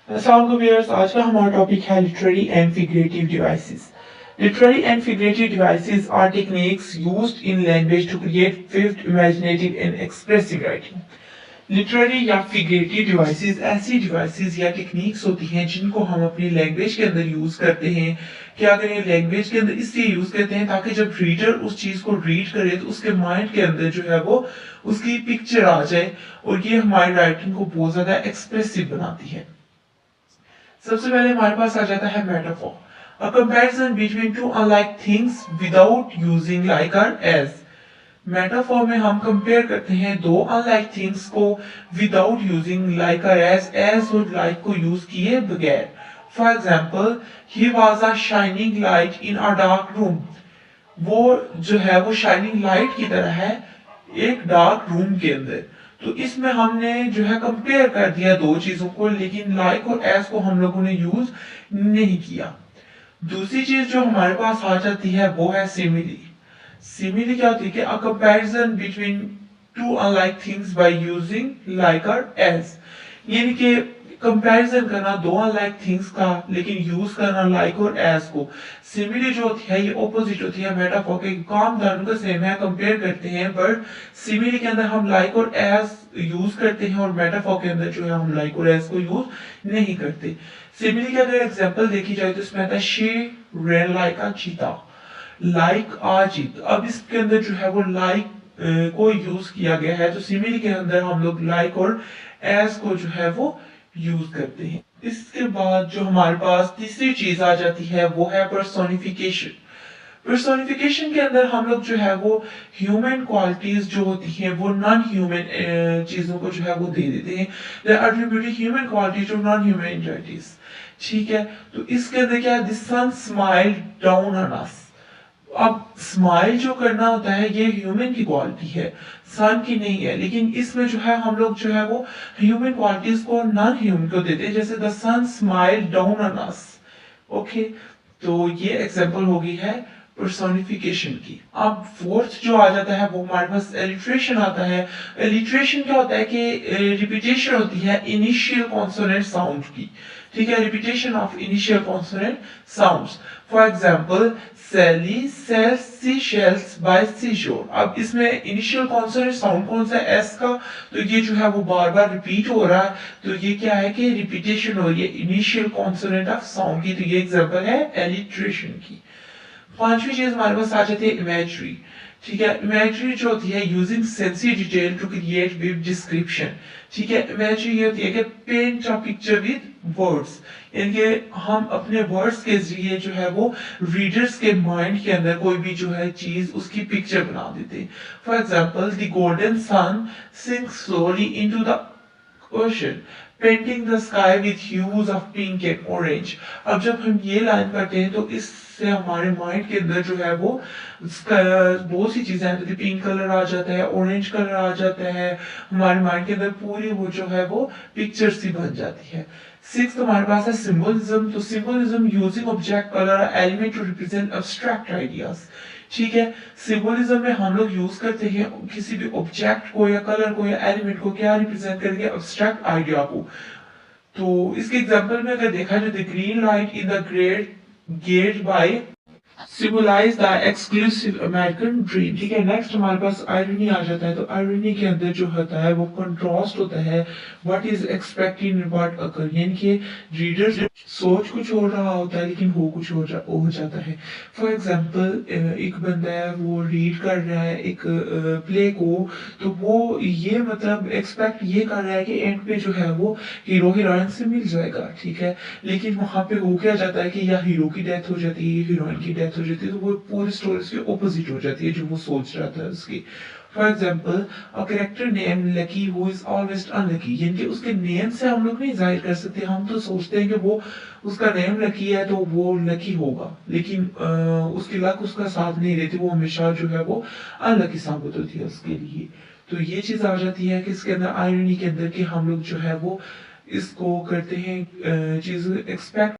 अस्सलाम वालेकुम व्यूअर्स, आज का हमारा टॉपिक है literary and figurative devices. Literary and figurative devices are techniques used in language to create vivid, imaginative and expressive writing. Literary या figurative devices ऐसी devices या टेक्निक्स होती हैं जिनको हम अपनी लैंग्वेज के अंदर यूज करते हैं। क्या करें, लैंग्वेज के अंदर इसलिए यूज करते हैं ताकि जब रीडर उस चीज को रीड करे तो उसके माइंड के अंदर जो है वो उसकी पिक्चर आ जाए, और ये हमारी राइटिंग को बहुत ज्यादा एक्सप्रेसिव बनाती है। सबसे पहले हमारे पास आ जाता है metaphor, a comparison between two unlike things without using like और एज। मेटाफोर में हम कंपेयर करते हैं दो अनलाइक थिंग्स को विदाउट यूजिंग लाइक और एज और लाइक को यूज किए बगैर। For example, he was a shining light in a dark room. वो जो है वो शाइनिंग लाइट की तरह है एक डार्क रूम के अंदर। तो इसमें हमने जो है कंपेयर कर दिया दो चीजों को, लेकिन लाइक और एज को हम लोगों ने यूज नहीं किया। दूसरी चीज जो हमारे पास आ जाती है वो है सिमिली। सिमिली क्या होती है कि a comparison between two unlike things by using like और एज, यानी कि कंपैरिजन करना दो अनलाइक थिंग्स का लेकिन यूज करना लाइक और एज को। सिमिली जो होती है ये ऑपोजिट होती है मेटाफोर के, काम दोनों का सेम है, कंपेयर करते हैं, बट सिमिली के अंदर हम लाइक और एज यूज करते हैं और मेटाफोर के अंदर जो है हम लाइक और एज को यूज नहीं करते। सिमिली का अगर एग्जांपल देखी जाए तो इसमें आता है शी रेन लाइक अ चीता, लाइक आ चीता। अब इसके अंदर जो है वो लाइक को यूज किया गया है, तो सिमिली के अंदर हम लोग लाइक और एज को जो है वो यूज करते हैं। इसके बाद जो हमारे पास तीसरी चीज आ जाती है वो है पर्सोनिफिकेशन। पर्सोनिफिकेशन के अंदर हम लोग जो है वो ह्यूमन क्वालिटीज जो होती हैं वो नॉन ह्यूमन चीजों को जो है वो दे देते हैं, they attribute human qualities to non human entities. ठीक है, तो इसके अंदर क्या है, the sun smile down on us. अब स्माइल जो करना होता है ये ह्यूमन की क्वालिटी है, सन की नहीं है, लेकिन इसमें जो है हम लोग जो है वो ह्यूमन क्वालिटीज को नॉन ह्यूमन को देते हैं, जैसे the sun smile down on us. Okay, तो ये एग्जांपल हो गई है पर्सोनिफिकेशन की। अब फोर्थ जो आ जाता है वो हमारे पास एलिट्रेशन आता है। एलिट्रेशन क्या होता है कि रिपीटेशन होती है इनिशियल कॉन्सोनेंट साउंड की। ठीक है, repetition of initial consonant sounds. For example, Sally sells sea shells by sea shore. अब इसमें इनिशियल कॉन्सोनेंट साउंड कौन सा है, एस का, तो ये जो है वो बार बार रिपीट हो रहा है, तो ये क्या है कि रिपीटेशन हो रही है इनिशियल कॉन्सोनेंट ऑफ साउंड की। तो ये एग्जांपल है एलिट्रेशन की। पांचवी चीज हमारे पास आ जाती है इमेजरी। ठीक है, इमेजरी जो होती है using sensory detail to create with description. ठीक है, इमेजरी ये होती है कि paint a picture with words, यानी कि हम अपने वर्ड्स के जरिए जो है वो रीडर्स के माइंड के अंदर कोई भी जो है चीज उसकी पिक्चर बना देते हैं। For example, the golden sun sinks slowly into the ocean painting the sky with hues of pink and orange. अब जब हम ये लाइन पढ़ते हैं तो इससे हमारे माइंड के अंदर जो है वो बहुत सी चीजें आती है, पिंक कलर आ जाता है, ऑरेंज कलर आ जाता है, हमारे माइंड के अंदर पूरी वो जो है वो पिक्चर सी बन जाती है। सिक्स हमारे पास है सिंबलिज्म। तो symbolism using object colour element to represent abstract ideas. ठीक है, सिंबलिज्म में हम लोग यूज करते हैं किसी भी ऑब्जेक्ट को या कलर को या एलिमेंट को क्या रिप्रेजेंट करेंगे, एब्स्ट्रैक्ट आइडिया को। तो इसके एग्जांपल में अगर देखा जाए, the green light in the Great Gatsby symbolize the exclusive American dream. ठीक है, नेक्स्ट हमारे पास आयरनी आ जाता है। तो आयरनी के अंदर जो होता है वो कंट्रास्ट होता है what is expected in what occur, यानी कि रीडर सोच कुछ हो रहा होता है लेकिन हो कुछ हो जाता है। फॉर एग्जांपल, एक बंदा है वो रीड कर रहा है एक प्ले को, तो वो ये मतलब एक्सपेक्ट ये कर रहा है कि एंड पे जो है वो हीरो हीरोइन से मिल जाएगा। ठीक है, लेकिन वहां पे हो क्या जाता है कि या हीरो की डेथ हो जाती है, हीरोइन की डेथ हो जाती है, तो वो पूरी स्टोरी उसके ऑपोजिट हो जाती है जो वो सोच रहा था उसकी। For example, a character name lucky who is always unlucky, यानी कि उसके नेम से हम लोग नहीं जाहिर कर सकते, हम तो सोचते हैं कि वो उसका नेम लकी है तो वो लकी होगा, लेकिन उसकी लक उसका साथ नहीं देती, वो हमेशा जो है वो अनलकी साबित होती है उसके लिए। तो ये चीज आ जाती है कि इसके अंदर आयरनी के अंदर कि हम लोग जो है वो इसको करते हैं चीज एक्सपेक्ट